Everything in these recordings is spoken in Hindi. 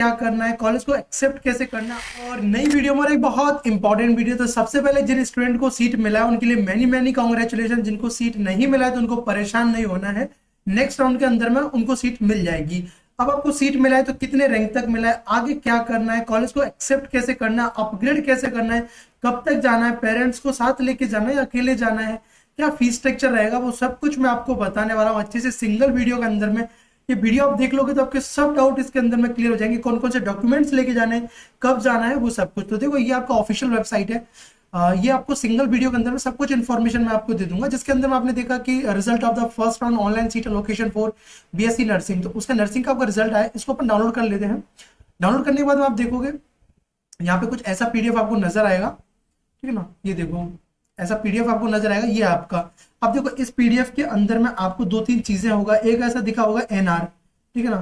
क्या करना है, कॉलेज को एक्सेप्ट कैसे करना है। और नई वीडियो में एक बहुत इंपॉर्टेंट वीडियो। तो सबसे पहले जिन स्टूडेंट को सीट मिला है उनके लिए मैनी मैनी कॉन्ग्रेचुलेशन। जिनको सीट नहीं मिला है तो उनको परेशान नहीं होना है, नेक्स्ट राउंड के अंदर में उनको सीट मिल जाएगी। अब आपको सीट मिला है तो कितने रैंक तक मिला है, आगे क्या करना है, कॉलेज को एक्सेप्ट कैसे करना है, अपग्रेड कैसे करना है, कब तक जाना है, पेरेंट्स को साथ लेके जाना है या अकेले जाना है, क्या फीस स्ट्रक्चर रहेगा, वो सब कुछ मैं आपको बताने वाला हूँ अच्छे से सिंगल वीडियो के अंदर में। ये वीडियो आप देख लोगे तो आपके सब डाउट इसके अंदर में क्लियर हो जाएंगे। कौन कौन से डॉक्यूमेंट्स लेके जाने हैं, कब जाना है, वो सब कुछ। तो देखो ये आपका ऑफिशियल वेबसाइट है। ये आपको सिंगल वीडियो के अंदर में सब कुछ इन्फॉर्मेशन मैं आपको दे दूंगा। जिसके अंदर में आपने देखा कि result of the first round online seat allocation for BSc nursing, तो उसका नर्सिंग का आपका रिजल्ट आया, इसको अपन डाउनलोड कर लेते हैं। डाउनलोड करने के बाद आप देखोगे यहाँ पे कुछ ऐसा पीडीएफ आपको नजर आएगा, ठीक है ना। ये देखो ऐसा पीडीएफ आपको नजर आएगा, ये आपका। अब देखो इस पीडीएफ के अंदर में आपको दो तीन चीजें होगा। एक ऐसा दिखा होगा एनआर, ठीक है ना।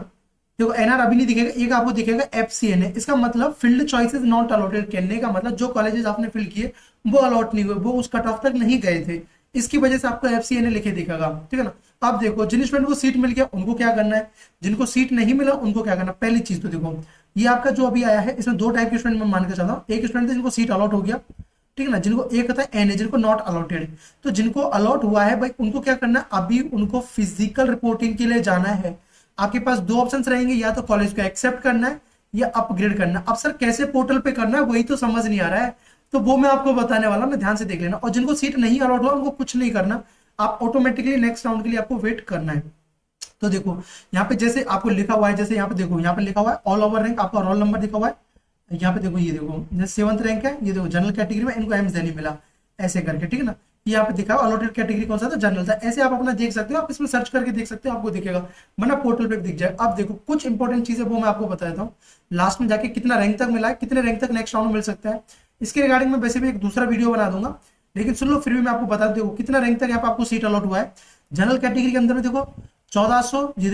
देखो एनआर अभी नहीं दिखेगा, एक आपको दिखेगा एफसीएनए। इसका मतलब फील्ड चॉइसेस नॉट अलॉटेड, कहने का मतलब जो कॉलेजेस आपने फिल किए वो अलॉट नहीं हुए, वो उस कट ऑफ तक नहीं गए थे, इसकी वजह से आपको एफसीएनए लिखे दिखेगा, ठीक है ना। अब देखो जिन स्टूडेंट को सीट मिल गया उनको क्या करना है, जिनको सीट नहीं मिला उनको क्या करना है। पहली चीज तो देखो ये आपका जो अभी आया है इसमें दो टाइप के स्टूडेंट मैं मान के चलता हूँ। एक स्टूडेंट जिनको सीट अलॉट हो गया, ठीक है ना, जिनको एक होता है एनए, जिनको नॉट अलॉटेड। तो जिनको अलॉट हुआ है भाई उनको क्या करना है, अभी उनको फिजिकल रिपोर्टिंग के लिए जाना है। आपके पास दो ऑप्शंस रहेंगे, या तो कॉलेज को एक्सेप्ट करना है या अपग्रेड करना है। अब सर कैसे पोर्टल पे करना है वही तो समझ नहीं आ रहा है, तो वो मैं आपको बताने वाला, मैं ध्यान से देख लेना। और जिनको सीट नहीं अलॉट हुआ उनको कुछ नहीं करना, आप ऑटोमेटिकली नेक्स्ट राउंड के लिए आपको वेट करना है। तो देखो यहाँ पे जैसे आपको लिखा हुआ है, जैसे यहाँ पे देखो यहाँ पे लिखा हुआ है ऑल ओवर रैंक, आपका रोल नंबर लिखा हुआ है। यहाँ पे देखो, ये देखो जैसे 7th रैंक है, ये देखो जनरल कैटेगरी में इनको एम्स नहीं मिला, ऐसे करके, ठीक है ना। यहाँ पे दिखा अलॉटेड कैटेगरी कौन सा था, जनरल था। ऐसे आप अपना देख सकते हो, आप इसमें सर्च करके देख सकते हो, आपको दिखेगा, वरना पोर्टल पे दिख जाए। अब देखो कुछ इंपॉर्टेंट चीजें वो मैं आपको बता देता हूँ लास्ट में जाके, कितना रैंक तक मिला है, कितने रैंक तक नेक्स्ट राउंड में मिल सकता है। इसके रिगार्डिंग में वैसे भी एक दूसरा वीडियो बना दूंगा, लेकिन सुन लो फिर भी मैं आपको बता दूं कितना रैंक तक यहाँ पे आपको सीट अलॉट हुआ है। जनरल कैटेगरी के अंदर में देखो 1400, ये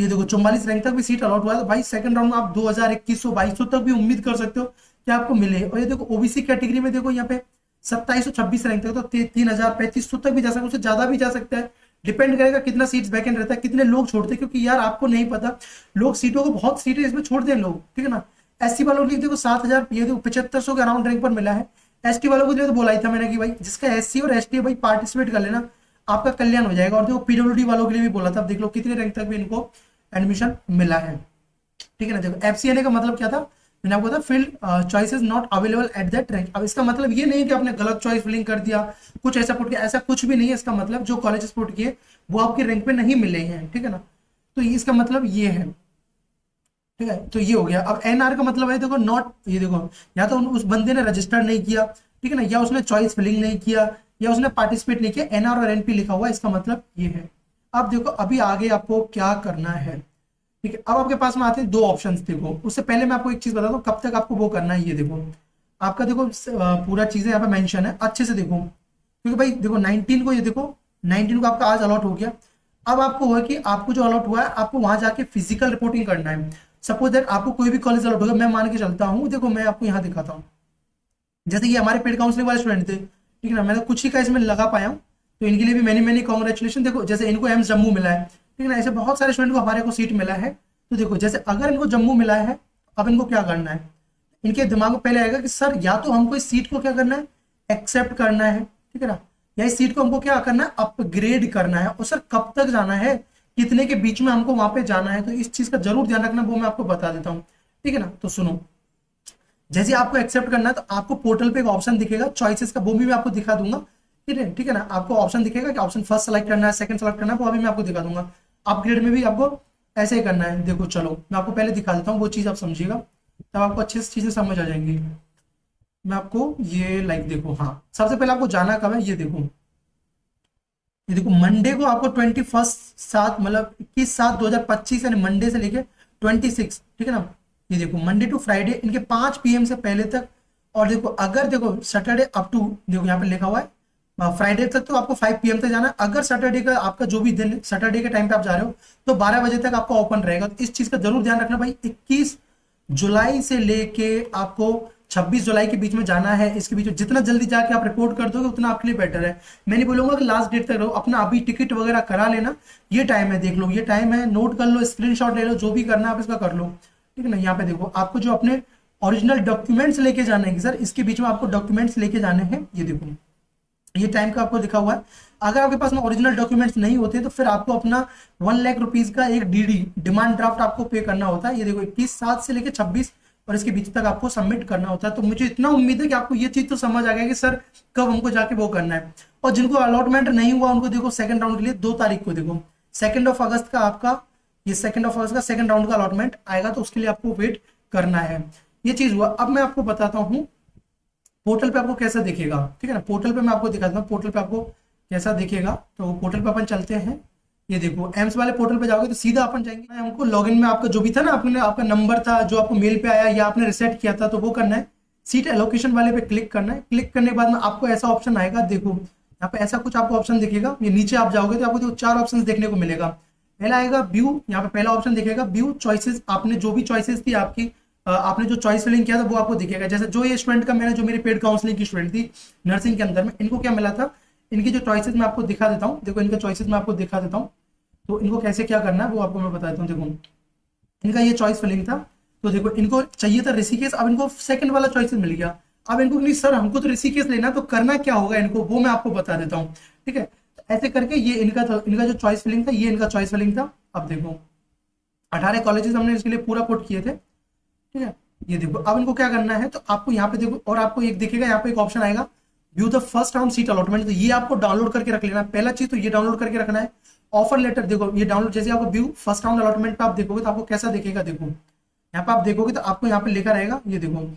देखो 44 रैंक तक भी सीट अलॉट हुआ है। तो भाई सेकंड राउंड में आप 2000, 2100, 2200 तक भी उम्मीद कर सकते हो कि आपको मिले। और ये देखो ओबीसी कैटेगरी में देखो यहाँ पे 2726 रैंक तक, तो 3000, 3500 तक भी जा सकता है, उससे ज्यादा भी जा सकता है। डिपेंड करेगा कितना सीट्स वैकेंट रहता है, कितने लोग छोड़ते हैं, क्योंकि यार आपको नहीं पता, लोग सीटों को बहुत सीटें इसमें छोड़ दें लोग, ठीक है ना। एससी वालों के लिए देखो 7000, ये देखो 7500 के अराउंड रैंक पर मिला है। एसटी वालों को तो बोला ही था मैंने कि भाई जिसका एससी और एसटी है भाई पार्टिसिपेट कर लेना, आपका कल्याण हो जाएगा। और देखो पीडब्ल्यूडी वालों के लिए भी बोला था, देख लो कितने रैंक तक भी इनको एडमिशन मिला है, ठीक है ना। देखो एफसीएनए का मतलब क्या था, मैंने आपको बताया field choices not available at that rank. अब इसका मतलब ये नहीं कि आपने गलत चॉइस फिलिंग कर दिया, कुछ ऐसा पुट किया, ऐसा कुछ भी नहीं है। इसका मतलब जो कॉलेजेस पुट किए वो आपके रैंक पे नहीं मिले हैं, ठीक है ना। तो इसका मतलब ये है, ठीक है। तो ये हो गया। अब एनआर का मतलब है देखो नॉट, ये देखो या तो उस बंदे ने रजिस्टर नहीं किया, ठीक है ना, या उसने चॉइस फिलिंग नहीं किया, या उसने पार्टिसिपेट नहीं किया, एनआर और एनपी लिखा हुआ है, इसका मतलब ये है। अब देखो अभी आगे आपको क्या करना है, ठीक है। अब आपके पास में आते हैं दो ऑप्शंस। देखो उससे पहले मैं आपको एक चीज बता दूं कब तक आपको वो करना है। ये देखो आपका देखो पूरा चीजें यहाँ पे मेंशन है, अच्छे से देखो, क्योंकि भाई देखो 19 को, ये देखो 19 को आपका आज अलॉट हो गया। अब आपको हुआ कि आपको जो अलॉट हुआ है आपको वहां जाके फिजिकल रिपोर्टिंग करना है। सपोज दैट आपको कोई भी कॉलेज अलॉट होगा, मैं मान के चलता हूँ, देखो मैं आपको यहाँ दिखाता हूँ, जैसे कि हमारे पेड काउंसलिंग वाले स्टूडेंट थे, ठीक है ना, मैं तो कुछ ही का इसमें लगा पाया हूँ, तो इनके लिए भी मैनी मैनी कॉन्ग्रेचुलेशन। देखो जैसे इनको एम्स जम्मू मिला है, ठीक है ना, ऐसे बहुत सारे स्टूडेंट को हमारे को सीट मिला है। तो देखो जैसे अगर इनको जम्मू मिला है, अब इनको क्या करना है, इनके दिमाग में पहले आएगा कि सर या तो हमको इस सीट को क्या करना है, एक्सेप्ट करना है, ठीक है ना, या इस सीट को हमको क्या करना है, अपग्रेड करना है। और सर कब तक जाना है, कितने के बीच में हमको वहां पे जाना है, तो इस चीज का जरूर ध्यान रखना, वो मैं आपको बता देता हूँ, ठीक है ना। तो सुनो, जैसे आपको एक्सेप्ट करना है तो आपको पोर्टल पे एक ऑप्शन दिखेगा चॉइसेस का, वो भी मैं आपको दिखा दूंगा, ठीक है ना। आपको ऑप्शन दिखेगा कि ऑप्शन फर्स्ट सेलेक्ट करना है, सेकंड सेलेक्ट करना है, वो अभी मैं आपको दिखा दूंगा। अपग्रेड में भी आपको ऐसे ही करना है। देखो चलो मैं आपको पहले दिखा देता हूँ, वो चीज आप समझिएगा, तब आपको अच्छे से चीजें समझ आ जाएंगी। मैं आपको ये लाइक देखो, हाँ सबसे पहले आपको जाना कब है, ये देखो मंडे को आपको 21/7 मतलब 21/7/2025 यानी मंडे से लेके 26, ठीक है ना। ये देखो मंडे टू फ्राइडे इनके 5 PM से पहले तक। और देखो अगर देखो सैटरडे अप टू, देखो यहाँ पे लिखा हुआ है फ्राइडे तक, तो आपको 5 PM तक जाना है। अगर सैटरडे का आपका जो भी दिन, सैटरडे के टाइम पे आप जा रहे हो तो 12 बजे तक आपका ओपन रहेगा। तो इस चीज का जरूर ध्यान रखना भाई, 21 जुलाई से लेके आपको 26 जुलाई के बीच में जाना है। इसके बीच में जितना जल्दी जाके आप रिपोर्ट कर दोगे उतना आपके लिए बेटर है। मैं नहीं बोलूंगा कि लास्ट डेट तक रहो, अपना अभी टिकट वगैरह करा लेना, ये टाइम है, देख लो ये टाइम है, नोट कर लो, स्क्रीनशॉट ले लो, जो भी करना है आप इसका कर लो, ठीक है ना। यहाँ पे देखो आपको जो अपने ओरिजिनल डॉक्यूमेंट्स लेके जाने हैं सर, इसके बीच में आपको डॉक्यूमेंट्स लेके जाने हैं। ये देखो ये टाइम का आपको लिखा हुआ है। अगर आपके पास में ओरिजिनल डॉक्यूमेंट्स नहीं होते तो फिर आपको अपना 1 लाख रुपीज का एक डीडी डिमांड ड्राफ्ट आपको पे करना होता है। ये देखो 21/7 से लेकर 26 और इसके बीच तक आपको सबमिट करना होता है। तो मुझे इतना उम्मीद है कि आपको ये चीज तो समझ आ गया कि सर कब हमको जाके वो करना है। और जिनको अलॉटमेंट नहीं हुआ उनको देखो सेकंड राउंड के लिए 2 तारीख को देखो 2 अगस्त का आपका ये 2 अगस्त का सेकंड राउंड का अलॉटमेंट आएगा, तो उसके लिए आपको वेट करना है। ये चीज हुआ। अब मैं आपको बताता हूँ पोर्टल पे आपको कैसा दिखेगा, ठीक है ना। पोर्टल पे मैं आपको दिखाता हूँ पोर्टल पे आपको कैसा दिखेगा। तो पोर्टल पे अपन चलते हैं। ये देखो एम्स वाले पोर्टल पे जाओगे तो सीधा अपन जाएंगे। हमको लॉगिन में आपका जो भी था ना, आपने आपका नंबर था जो आपको मेल पे आया या आपने रिसेट किया था, तो वो करना है। सीट एलोकेशन वाले पे क्लिक करना है। क्लिक करने के बाद में आपको ऐसा ऑप्शन आएगा। देखो यहाँ पे ऐसा कुछ आपको ऑप्शन दिखेगा। ये नीचे आप जाओगे तो आपको देखो 4 ऑप्शन देखने को मिलेगा। पहला आएगा व्यू, यहाँ पे पहला ऑप्शन दिखेगा व्यू चॉइसेस। आपने जो भी चॉइसेस थी आपकी, आपने जो चॉइस फिलिंग किया था वो आपको दिखेगा। जैसे जो ये स्टूडेंट का मैंने जो मेरी पेड काउंसलिंग की स्टूडेंट थी नर्सिंग के अंदर में, इनको क्या मिला था, इनकी जो चॉइसेस मैं आपको दिखा देता हूँ। देखो इनका चॉइसेस मैं आपको दिखा देता हूँ। तो इनको कैसे क्या करना है वो आपको मैं बता देता हूँ। देखो इनका ये चॉइस फिलिंग था। तो देखो इनको चाहिए था ऋषिकेश, अब इनको सेकंड वाला चॉइसेस मिल गया। अब इनको नहीं सर हमको तो ऋषिकेश लेना, तो करना क्या होगा इनको वो मैं आपको बता देता हूँ, ठीक है। तो ऐसे करके ये इनका था, इनका जो चॉइस फिलिंग था ये इनका चॉइस फिलिंग था। अब देखो 18 कॉलेजेस हमने इसके लिए पूरा पुट किए थे, ठीक है। ये देखो अब इनको क्या करना है, तो आपको यहाँ पे देखो और आपको एक दिखेगा यहाँ पे एक ऑप्शन आएगा view the first round seat allotment. तो ये आपको डाउनलोड करके रख लेना है। पहला चीज तो ये डाउनलोड करके रखना है। ऑफर लेटर देखो ये डाउनलोड, जैसे आपको व्यू फर्स्ट राउंड अलॉटमेंट पे आप देखोगे तो आपको कैसा दिखेगा। देखो यहाँ पे आप देखोगे तो आपको यहाँ पे लिखा रहेगा। ये देखो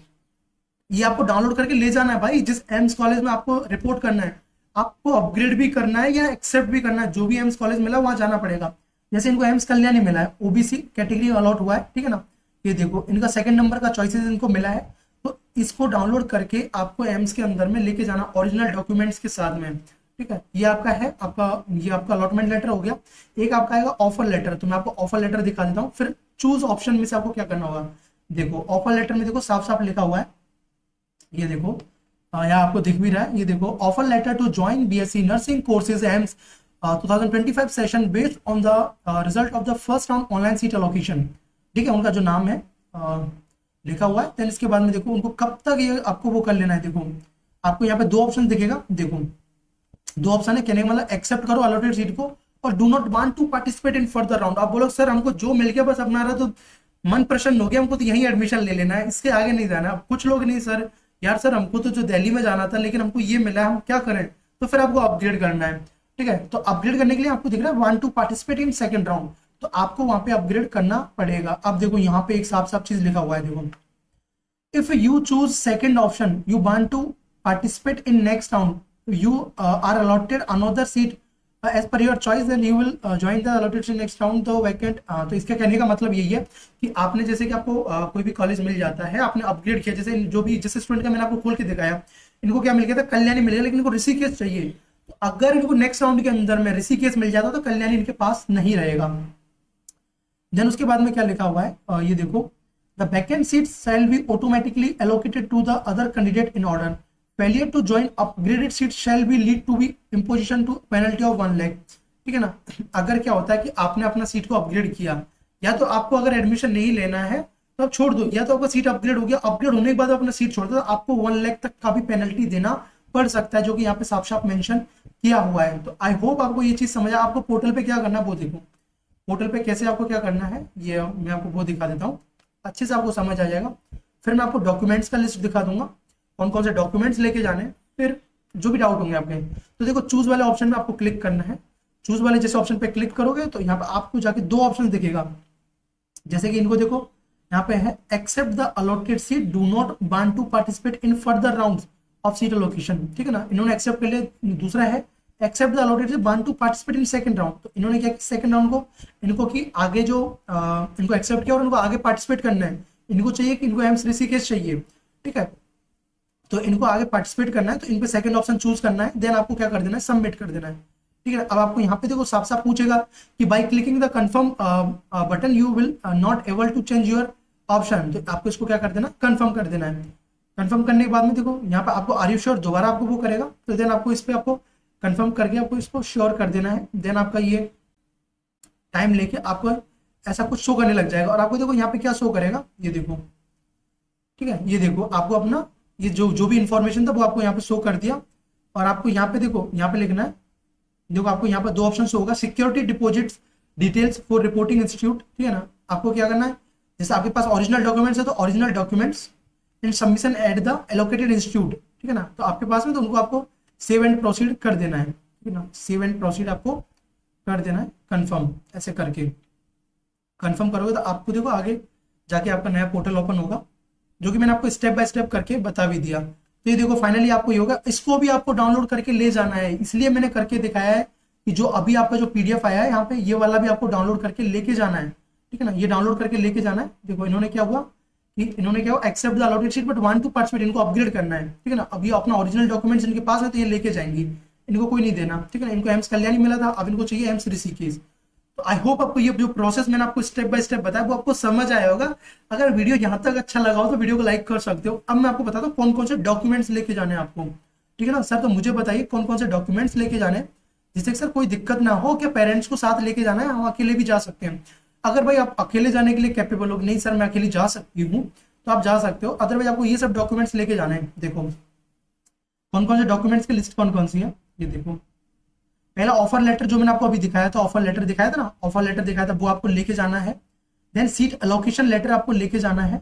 ये आपको डाउनलोड करके ले जाना है भाई। जिस एम्स कॉलेज में आपको रिपोर्ट करना है, आपको अपग्रेड भी करना है या एक्सेप्ट भी करना है, जो भी एम्स कॉलेज मिला वहां जाना पड़ेगा। जैसे इनको एम्स कल्याणी मिला है, ओबीसी कैटेगरी अलॉट हुआ है, ठीक है ना। ये देखो इनका सेकंड नंबर का चॉइसेस इनको मिला है। तो इसको डाउनलोड करके आपको एम्स के अंदर में लेके जाना ओरिजिनल डॉक्यूमेंट्स के साथ में, ठीक है। ये आपका है, ये आपका अलॉटमेंट लेटर हो गया। एक आपका आएगा ऑफर लेटर। तो मैं आपको ऑफर लेटर दिखा देता हूँ। फिर चूज ऑप्शन में से आपको क्या करना होगा। देखो ऑफर लेटर में देखो साफ साफ लिखा हुआ है। ये देखो यहाँ आपको दिख भी रहा है। ये देखो offer letter to join BSc nursing courses AIIMS 2025 session based on the result of the first round online seat allocation, ठीक है। उनका जो नाम है लिखा हुआ है। देन इसके बाद में देखो उनको कब तक ये आपको वो कर लेना है। देखो आपको यहाँ पे 2 ऑप्शन दिखेगा। देखो 2 ऑप्शन है, कहने का मतलब एक्सेप्ट करो अलॉटेड सीट को और do not want to participate in further round. आप बोलो सर हमको जो मिल गया बस अपना रहा तो मन प्रसन्न हो गया, हमको तो यही एडमिशन ले लेना है, इसके आगे नहीं जाना। कुछ लोग नहीं सर यार सर हमको तो जो दिल्ली में जाना था लेकिन हमको ये मिला है, हम क्या करें। तो फिर आपको अपग्रेड करना है, ठीक है। तो अपग्रेड करने के लिए आपको दिख रहा है want to participate in second round, तो आपको वहां पे अपग्रेड करना पड़ेगा। अब देखो यहाँ पे एक साफ साफ चीज लिखा हुआ है। देखो if you choose second option you want to participate in next round you are allotted another seat as per your choice then you will join the allotted next round the vacant. तो इसका कहने का मतलब यही है कि आपने जैसे कि आपको कोई भी कॉलेज मिल जाता है, आपने अपग्रेड किया, जैसे जो भी जिस स्टूडेंट का मैंने आपको खोल के दिखाया, इनको क्या मिल गया था, कल्याणी मिल गया, लेकिन इनको ऋषिकेश चाहिए। तो अगर इनको नेक्स्ट राउंड के अंदर में ऋषिकेश मिल जाता तो कल्याणी इनके पास नहीं रहेगा। देन उसके बाद में क्या लिखा हुआ है, ये देखो the vacant seat shall be automatically allocated to the other candidate in order. Failure to join upgraded seat shall be lead to be imposition to penalty of 1 lakh, ठीक है ना। अगर क्या होता है कि आपने अपना सीट को अपग्रेड किया, या तो आपको अगर एडमिशन नहीं लेना है तो आप छोड़ दो, या तो आपका सीट अपग्रेड हो गया, अपग्रेड होने के बाद अपना सीट छोड़ दो, तो आपको 1 लाख तक का भी पेनल्टी देना पड़ सकता है, जो कि यहाँ पे साफ साफ मेंशन किया हुआ है। तो आई होप आपको ये चीज समझ। आपको पोर्टल पे क्या करना है वो देखो, पोर्टल पे कैसे आपको क्या करना है ये मैं आपको वो दिखा देता हूँ, अच्छे से आपको समझ आ जाएगा। फिर मैं आपको डॉक्यूमेंट्स का लिस्ट दिखा दूंगा, कौन कौन से डॉक्यूमेंट्स लेके जाने, फिर जो भी डाउट होंगे आपके। तो देखो चूज वाले ऑप्शन में आपको क्लिक करना है। चूज वाले जैसे ऑप्शन पे क्लिक करोगे तो यहाँ पे आपको जाके 2 ऑप्शन दिखेगा। जैसे कि इनको देखो यहाँ पे है accept the allotted seat, do not want to participate in further rounds of seat allocation, ठीक है ना। इन्होंने एक्सेप्ट कर लिया। दूसरा है accept the allotted seat, want to participate in second round. तो इन्होंने क्या सेकंड राउंड को इनको की आगे जो इनको एक्सेप्ट किया और इनको आगे पार्टिसिपेट करना है। इनको चाहिए कि इनको एम्स ऋषिकेश चाहिए, ठीक है। तो इनको आगे पार्टिसिपेट करना है, तो इन पे सेकंड ऑप्शन चूज करना है। देन आपको क्या कर देना है, सबमिट कर देना है, ठीक है। अब आपको यहाँ पे देखो साफ साफ पूछेगा कि by clicking the confirm button you will not able to change your option. तो आपको इसको क्या कर देना, कंफर्म कर देना है। कंफर्म करने के बाद में देखो यहाँ पे आपको आर यू श्योर दोबारा आपको वो करेगा। तो देन आपको इस पे आपको कंफर्म करके आपको इसको श्योर कर देना है। देन आपका ये टाइम लेके आपको ऐसा कुछ शो करने लग जाएगा। और आपको देखो यहाँ पे क्या शो करेगा, ये देखो, ठीक है, ये देखो आपको अपना ये जो जो भी इंफॉर्मेशन था वो आपको यहाँ पे शो कर दिया। और आपको यहाँ पे देखो, यहाँ पे लिखना है, देखो आपको यहाँ पे दो ऑप्शन होगा, security deposits details for reporting institute, ठीक है ना। आपको क्या करना है, जैसे आपके पास ओरिजिनल डॉक्यूमेंट्स है तो original documents and submission at the allocated institute, ठीक है ना। तो आपके पास में तो उनको आपको सेव एंड प्रोसीड कर देना है, ठीक है ना। सेव एंड प्रोसीड आपको कर देना है, कंफर्म ऐसे करके कंफर्म करोगे तो आपको देखो आगे जाके आपका नया पोर्टल ओपन होगा, जो कि मैंने आपको स्टेप बाय स्टेप करके बता भी दिया। तो ये देखो फाइनली आपको ये होगा, इसको भी आपको डाउनलोड करके ले जाना है, इसलिए मैंने करके दिखाया है कि जो अभी आपका जो पीडीएफ आया है यहाँ पे, ये वाला भी आपको डाउनलोड करके लेके जाना है, ठीक है ना। ये डाउनलोड करके लेके जाना है। देखो इन्होंने क्या हुआ कि इन्होंने क्या हुआ, accept the allotted seat but want to participate, इनको अपग्रेड करना है, ठीक है ना। अभी अपना ओरिजिनल डॉक्यूमेंट्स इनके पास है तो ये लेके जाएंगी, इनको कोई नहीं देना, ठीक है ना। इनको एम्स कल्याणी मिला था, अब इनको चाहिए एम्स ऋषिकेश। तो आई होप आपको ये जो प्रोसेस मैंने आपको स्टेप बाय स्टेप बताया वो आपको समझ आया होगा। अगर वीडियो यहाँ तक अच्छा लगा हो तो वीडियो को लाइक कर सकते हो। अब मैं आपको बताता हूँ कौन कौन से डॉक्यूमेंट्स लेके जाने हैं आपको, ठीक है ना। सर तो मुझे बताइए कौन कौन से डॉक्यूमेंट्स लेके जाने हैं, जिससे सर कोई दिक्कत ना हो, क्या पेरेंट्स को साथ लेके जाना है, हम अकेले भी जा सकते हैं। अगर भाई आप अकेले जाने के लिए कैपेबल हो, नहीं सर मैं अकेले जा सकती हूँ, तो आप जा सकते हो। अदरवाइज आपको ये सब डॉक्यूमेंट्स लेके जाना है। देखो कौन कौन से डॉक्यूमेंट्स की लिस्ट कौन कौन सी है, ये देखो। पहला ऑफर लेटर जो मैंने आपको अभी दिखाया था, ऑफर लेटर दिखाया था ना, ऑफर लेटर दिखाया था, वो आपको लेके जाना है। देन सीट अलोकेशन लेटर आपको लेके जाना है।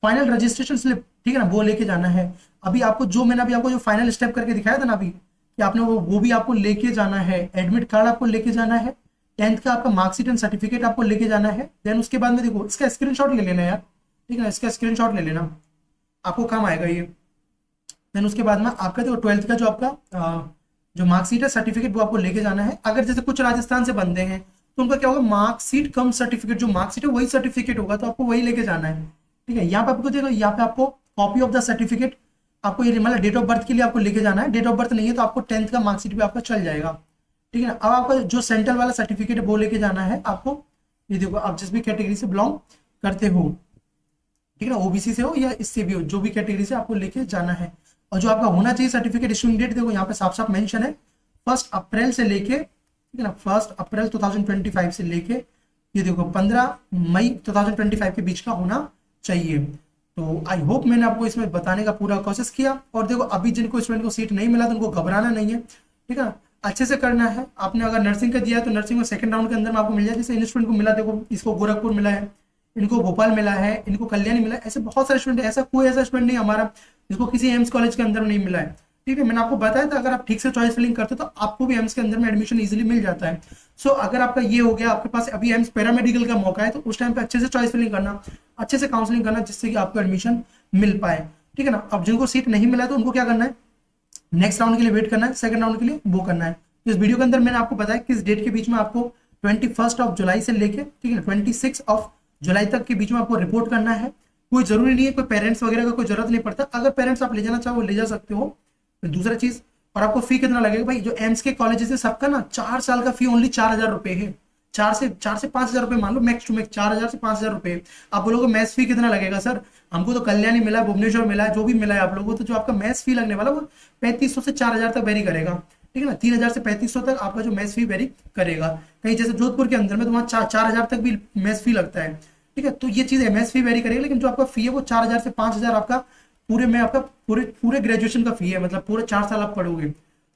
फाइनल रजिस्ट्रेशन स्लिप, ठीक है ना, वो लेके जाना है। अभी आपको जो मैंने अभी आपको जो फाइनल स्टेप करके दिखाया था ना अभी, कि आपने वो भी आपको लेके जाना है। एडमिट कार्ड आपको लेके जाना है। 10th का आपका मार्कशीट एंड सर्टिफिकेट आपको लेके जाना है। देन उसके बाद में देखो इसका स्क्रीनशॉट ले लेना यार, ठीक है ना, इसका स्क्रीनशॉट ले लेना, आपको काम आएगा ये। देन उसके बाद में आपका देखो 12th का जो आपका जो मार्कशीट है, सर्टिफिकेट, वो आपको लेके जाना है। अगर जैसे कुछ राजस्थान से बंदे हैं तो उनका क्या होगा, मार्कशीट कम सर्टिफिकेट, जो मार्कशीट है वही सर्टिफिकेट होगा, तो आपको वही लेके जाना है, ठीक है। यहाँ पे आपको देखो, यहाँ पे आपको कॉपी ऑफ द सर्टिफिकेट आपको ये मतलब डेट ऑफ बर्थ के लिए आपको लेके जाना है। डेट ऑफ बर्थ नहीं है तो आपको 10th का मार्कशीट भी आपका चल जाएगा, ठीक है ना। अब आपका जो सेंट्रल वाला सर्टिफिकेट है वो लेके जाना है आपको। ये देखो आप जिस भी कैटेगरी से बिलोंग करते हो, ठीक है ना, ओबीसी से हो या इससे भी हो, जो भी कैटेगरी से आपको लेके जाना है। और जो आपका होना चाहिए सर्टिफिकेट इशूइंग डेट, देखो यहाँ पे साफ साफ मेंशन है 1 अप्रैल से लेके, ठीक है ना, 1 अप्रैल 2025 से लेके ये देखो 15 मई 2025 के बीच का होना चाहिए। तो आई होप मैंने आपको इसमें बताने का पूरा कोशिश किया। और देखो अभी जिनको स्टूडेंट को सीट नहीं मिला तो उनको घबराना नहीं है, ठीक है ना, अच्छे से करना है। आपने अगर नर्सिंग का दिया है तो नर्सिंग में सेकंड राउंड के अंदर में आपको मिल जाए। जैसे इन स्टूडेंट को मिला, देखो इसको गोरखपुर मिला है, इनको भोपाल मिला है, इनको कल्याणी मिला है, ऐसे बहुत सारे स्टूडेंट, ऐसा कोई ऐसा स्टूडेंट नहीं हमारा जिसको किसी एम्स कॉलेज के अंदर में नहीं मिला है, ठीक है। मैंने आपको बताया था अगर आप ठीक से चॉइस फिलिंग करते हो तो आपको भी एम्स के अंदर में एडमिशन इजीली मिल जाता है। सो अगर आपका ये हो गया, आपके पास अभी एम्स पैरामेडिकल का मौका है, तो उस टाइम पे अच्छे से चॉइस फिलिंग करना, अच्छे से काउंसलिंग करना, जिससे कि आपको एडमिशन मिल पाए, ठीक है ना। अब जिनको सीट नहीं मिला तो उनको क्या करना है, नेक्स्ट राउंड के लिए वेट करना है, सेकंड राउंड के लिए वो करना है। इस वीडियो के अंदर मैंने आपको बताया किस डेट के बीच में आपको 21 जुलाई से लेके, ठीक है, 26 जुलाई तक के बीच में आपको रिपोर्ट करना है। कोई जरूरी नहीं है, कोई पेरेंट्स वगैरह का कोई जरूरत नहीं पड़ता। अगर पेरेंट्स आप ले जाना चाहो ले जा सकते हो। दूसरा चीज, और आपको फी कितना लगेगा भाई, जो एम्स के कॉलेजेस है सबका ना 4 साल का फी ओनली 4000 रुपए है। 4 से 5000 रुपए मान लो, मैक्स टू मैक्स 4000 से 5000 रुपए। आप बोलोगे मैथ्स फी कितना लगेगा, सर हमको तो कल्याणी मिला है, भुवनेश्वर मिला है, जो भी मिला है आप लोगों को, तो जो आपका मैथ्स फी लगने वाला वो 3500 से 4000 तक वेरी करेगा, ठीक है ना। 3000 से 3500 तक आपका जो मैथ्स फी वेरी करेगा। कहीं जैसे जोधपुर के अंदर में तो वहाँ 4000 तक भी मैथ्स फी लगता है, ठीक है। तो ये चीज एमएस फी वेरी करेगी, लेकिन जो आपका फी है वो 4000 से 5000 आपका पूरे में आपका पूरे ग्रेजुएशन का फी है, मतलब पूरे 4 साल आप पढ़ोगे।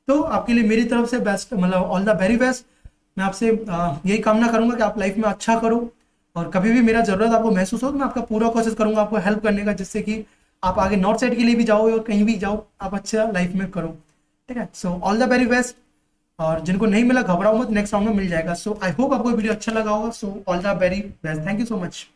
तो आपके लिए मेरी तरफ से बेस्ट, मतलब ऑल द वेरी बेस्ट। मैं आपसे यही कामना करूंगा कि आप लाइफ में अच्छा करो, और कभी भी मेरा जरूरत आपको महसूस हो तो मैं आपका पूरा कोशिश करूंगा आपको हेल्प करने का, जिससे कि आप आगे नॉर्थ साइड के लिए भी जाओ और कहीं भी जाओ आप अच्छा लाइफ में करो, ठीक है। So all the very best. और जिनको नहीं मिला घबराओ मत, नेक्स्ट राउंड में मिल जाएगा। सो आई होप आपको वीडियो अच्छा लगा होगा। So all the very best, thank you so much.